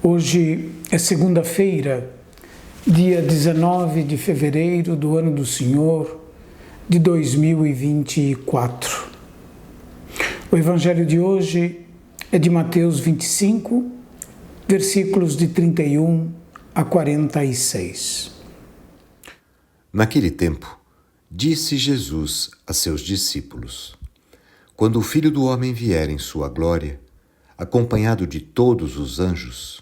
Hoje é segunda-feira, dia 19 de fevereiro do ano do Senhor de 2024. O evangelho de hoje é de Mateus 25, versículos de 31 a 46. Naquele tempo, disse Jesus a seus discípulos: Quando o Filho do Homem vier em sua glória, acompanhado de todos os anjos,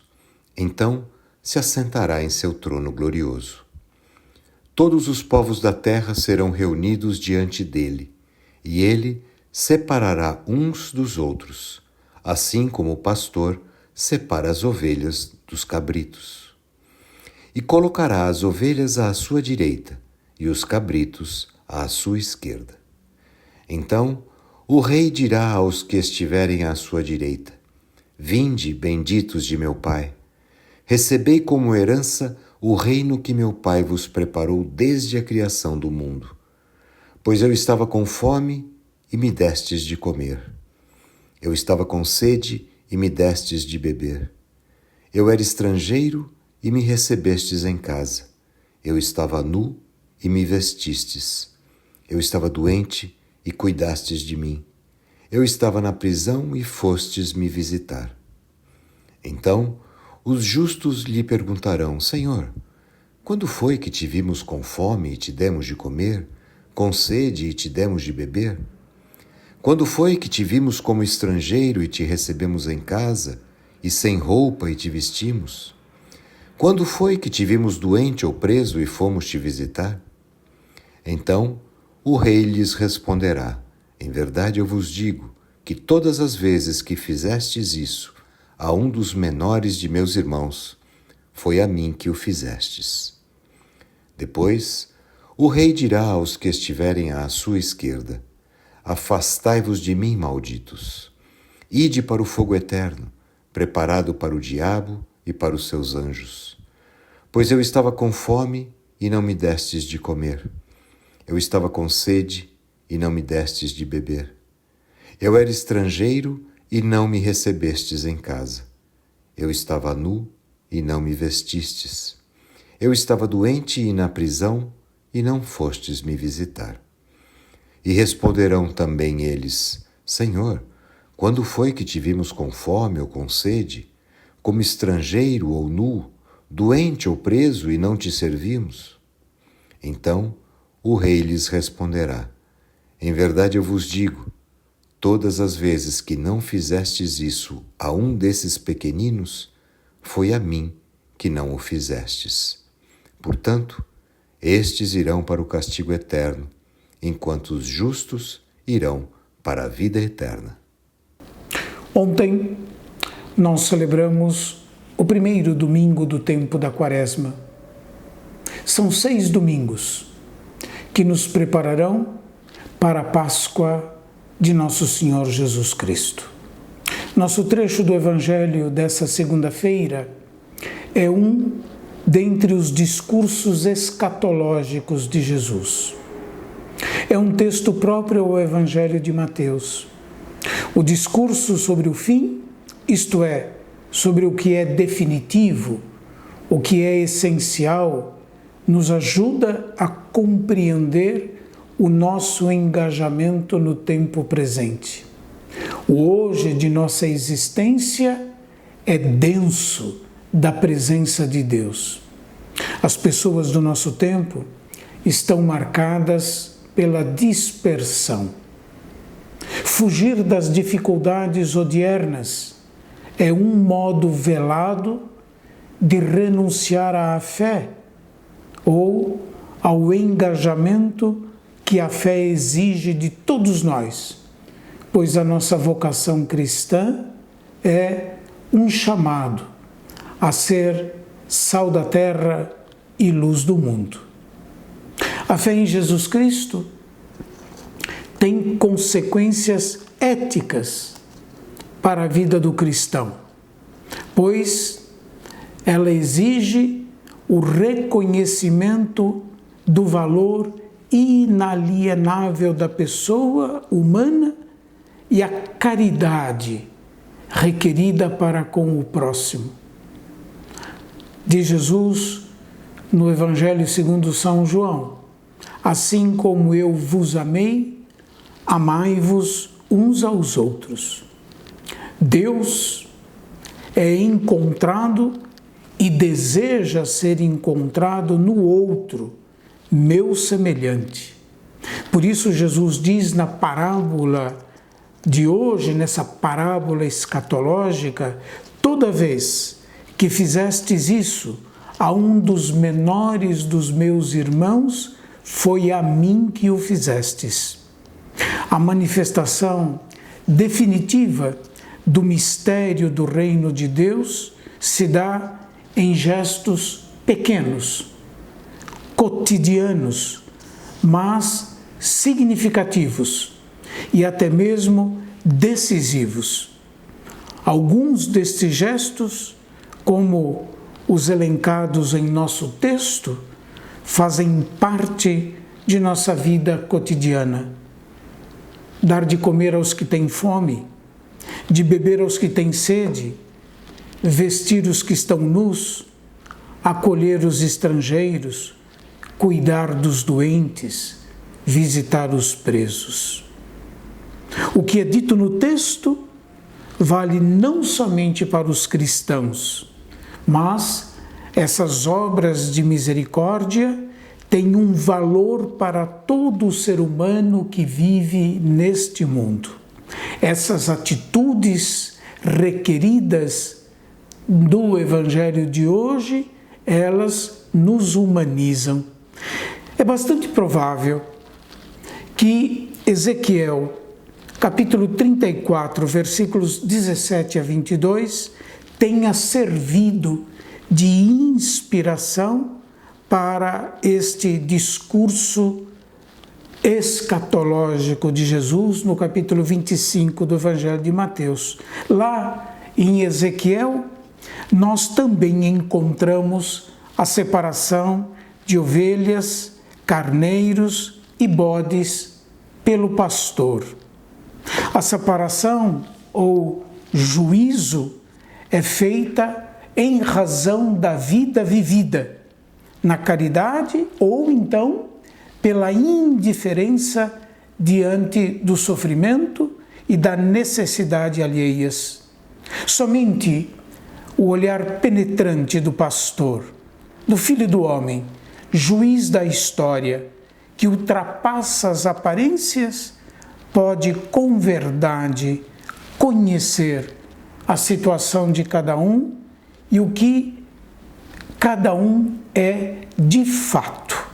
então se assentará em seu trono glorioso. Todos os povos da terra serão reunidos diante dele, e ele separará uns dos outros, assim como o pastor separa as ovelhas dos cabritos. E colocará as ovelhas à sua direita e os cabritos à sua esquerda. Então o rei dirá aos que estiverem à sua direita: Vinde, benditos de meu Pai, recebei como herança o reino que meu Pai vos preparou desde a criação do mundo. Pois eu estava com fome e me destes de comer. Eu estava com sede e me destes de beber. Eu era estrangeiro e me recebestes em casa. Eu estava nu e me vestistes. Eu estava doente e cuidastes de mim. Eu estava na prisão e fostes me visitar. Então os justos lhe perguntarão: Senhor, quando foi que te vimos com fome e te demos de comer, com sede e te demos de beber? Quando foi que te vimos como estrangeiro e te recebemos em casa, e sem roupa e te vestimos? Quando foi que te vimos doente ou preso e fomos te visitar? Então o rei lhes responderá: Em verdade eu vos digo que todas as vezes que fizestes isso a um dos menores de meus irmãos, foi a mim que o fizestes. Depois o rei dirá aos que estiverem à sua esquerda: Afastai-vos de mim, malditos. Ide para o fogo eterno, preparado para o diabo e para os seus anjos. Pois eu estava com fome e não me destes de comer. Eu estava com sede e não me destes de beber. Eu era estrangeiro e não me recebestes em casa. Eu estava nu e não me vestistes. Eu estava doente e na prisão e não fostes me visitar. E responderão também eles: Senhor, quando foi que te vimos com fome ou com sede, como estrangeiro ou nu, doente ou preso e não te servimos? Então o rei lhes responderá: Em verdade eu vos digo, todas as vezes que não fizestes isso a um desses pequeninos, foi a mim que não o fizestes. Portanto, estes irão para o castigo eterno, enquanto os justos irão para a vida eterna. Ontem nós celebramos o primeiro domingo do tempo da Quaresma. São 6 domingos que nos prepararão para a Páscoa de Nosso Senhor Jesus Cristo. Nosso trecho do Evangelho dessa segunda-feira é um dentre os discursos escatológicos de Jesus. É um texto próprio ao Evangelho de Mateus. O discurso sobre o fim, isto é, sobre o que é definitivo, o que é essencial, nos ajuda a compreender o nosso engajamento no tempo presente. O hoje de nossa existência é denso da presença de Deus. As pessoas do nosso tempo estão marcadas pela dispersão. Fugir das dificuldades odiernas é um modo velado de renunciar à fé ou ao engajamento que a fé exige de todos nós, pois a nossa vocação cristã é um chamado a ser sal da terra e luz do mundo. A fé em Jesus Cristo tem consequências éticas para a vida do cristão, pois ela exige o reconhecimento do valor inalienável da pessoa humana e a caridade requerida para com o próximo. Diz Jesus no Evangelho segundo São João: assim como eu vos amei, amai-vos uns aos outros. Deus é encontrado e deseja ser encontrado no outro, meu semelhante. Por isso Jesus diz na parábola de hoje, nessa parábola escatológica: toda vez que fizestes isso a um dos menores dos meus irmãos, foi a mim que o fizestes. A manifestação definitiva do mistério do reino de Deus se dá em gestos pequenos, cotidianos, mas significativos e até mesmo decisivos. Alguns destes gestos, como os elencados em nosso texto, fazem parte de nossa vida cotidiana. Dar de comer aos que têm fome, de beber aos que têm sede, vestir os que estão nus, acolher os estrangeiros, cuidar dos doentes, visitar os presos. O que é dito no texto vale não somente para os cristãos, mas essas obras de misericórdia têm um valor para todo ser humano que vive neste mundo. Essas atitudes requeridas do Evangelho de hoje, elas nos humanizam. É bastante provável que Ezequiel, capítulo 34, versículos 17 a 22, tenha servido de inspiração para este discurso escatológico de Jesus no capítulo 25 do Evangelho de Mateus. Lá em Ezequiel, nós também encontramos a separação de ovelhas, carneiros e bodes pelo pastor. A separação ou juízo é feita em razão da vida vivida, na caridade ou então pela indiferença diante do sofrimento e da necessidade alheias. Somente o olhar penetrante do pastor, do Filho do Homem, juiz da história, que ultrapassa as aparências, pode com verdade conhecer a situação de cada um e o que cada um é de fato.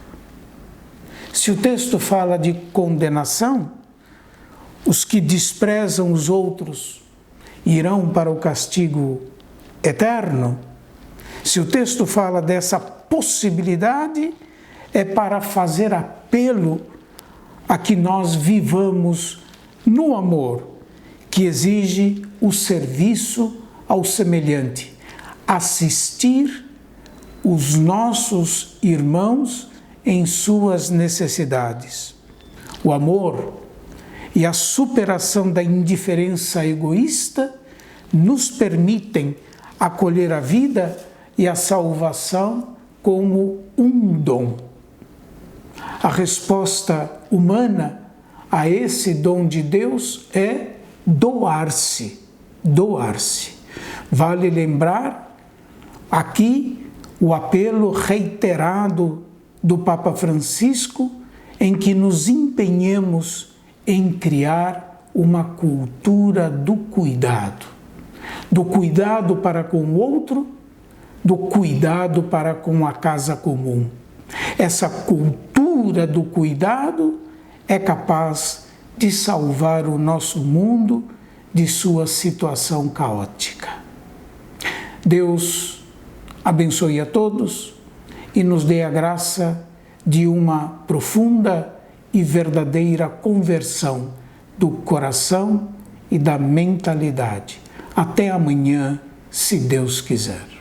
Se o texto fala de condenação, os que desprezam os outros irão para o castigo eterno. Se o texto fala dessa possibilidade, é para fazer apelo a que nós vivamos no amor, que exige o serviço ao semelhante, assistir os nossos irmãos em suas necessidades. O amor e a superação da indiferença egoísta nos permitem acolher a vida e a salvação como um dom. A resposta humana a esse dom de Deus é doar-se. Doar-se. Vale lembrar aqui o apelo reiterado do Papa Francisco em que nos empenhemos em criar uma cultura do cuidado para com o outro, do cuidado para com a casa comum. Essa cultura do cuidado é capaz de salvar o nosso mundo de sua situação caótica. Deus abençoe a todos e nos dê a graça de uma profunda e verdadeira conversão do coração e da mentalidade. Até amanhã, se Deus quiser.